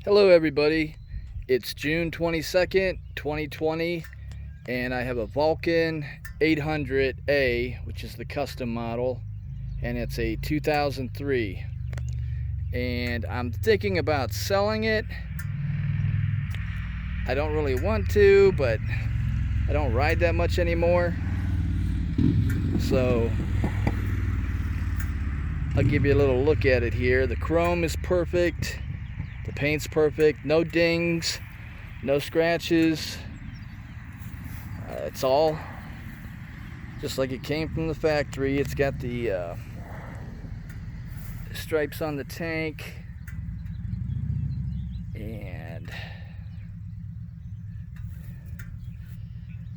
Hello everybody, it's June 22nd, 2020, and I have a Vulcan 800A, which is the custom model, and it's a 2003, and I'm thinking about selling it. I don't really want to, but I don't ride that much anymore, so I'll give you a little look at it here. The chrome is perfect. The paint's perfect, no dings, no scratches. It's all just like it came from the factory. It's got the stripes on the tank, and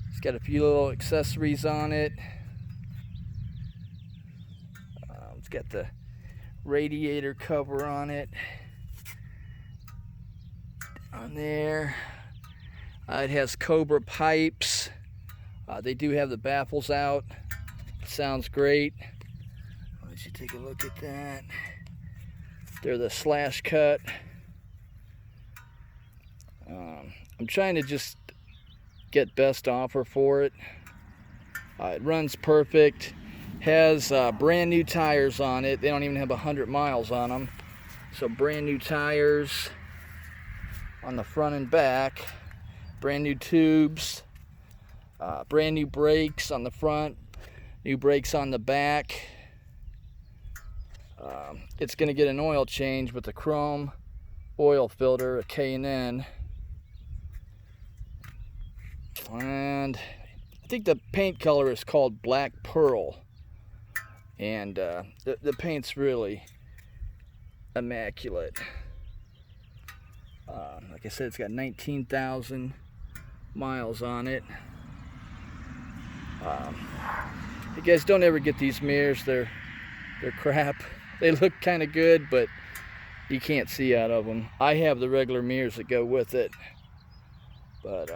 it's got a few little accessories on it. It's got the radiator cover on it. On there, it has Cobra pipes. They do have the baffles out. Sounds great. I'll let you take a look at that. They're the slash cut. I'm trying to just get best offer for it. It runs perfect. Has brand new tires on it. They don't even have 100 miles on them. So brand new tires on the front and back, brand new tubes, brand new brakes on the front, new brakes on the back. It's going to get an oil change with the chrome oil filter, a K&N, and I think the paint color is called Black Pearl, and the paint's really immaculate. Like I said, it's got 19,000 miles on it. You guys don't ever get these mirrors. They're crap. They look kind of good, but you can't see out of them. I have the regular mirrors that go with it, but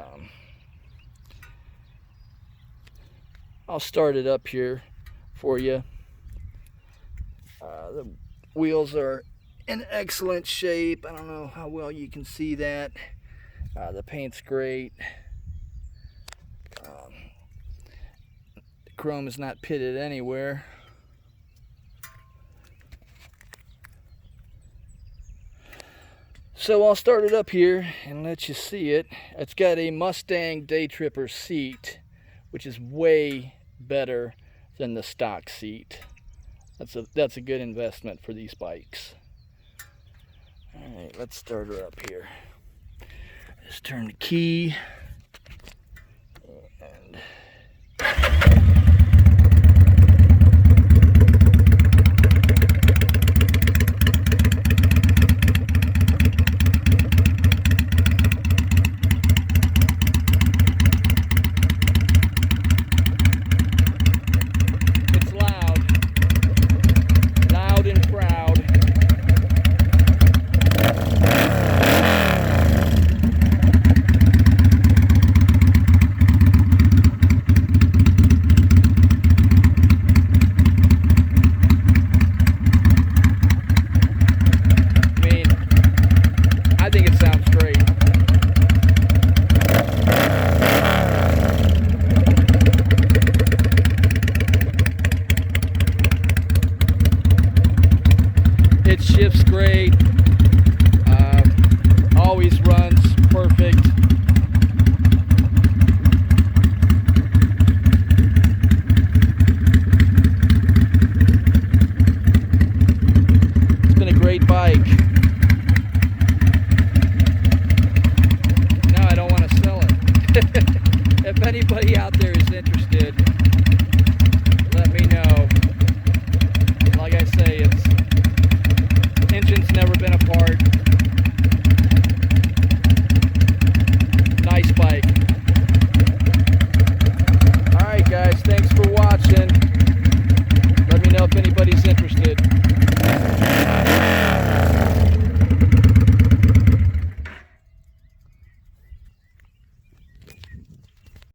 I'll start it up here for you. The wheels are in excellent shape. I don't know how well you can see that. The paint's great. The chrome is not pitted anywhere. So I'll start it up here and let you see it. It's got a Mustang Day Tripper seat, which is way better than the stock seat. That's a good investment for these bikes. Alright, let's start her up here. Just turn the key.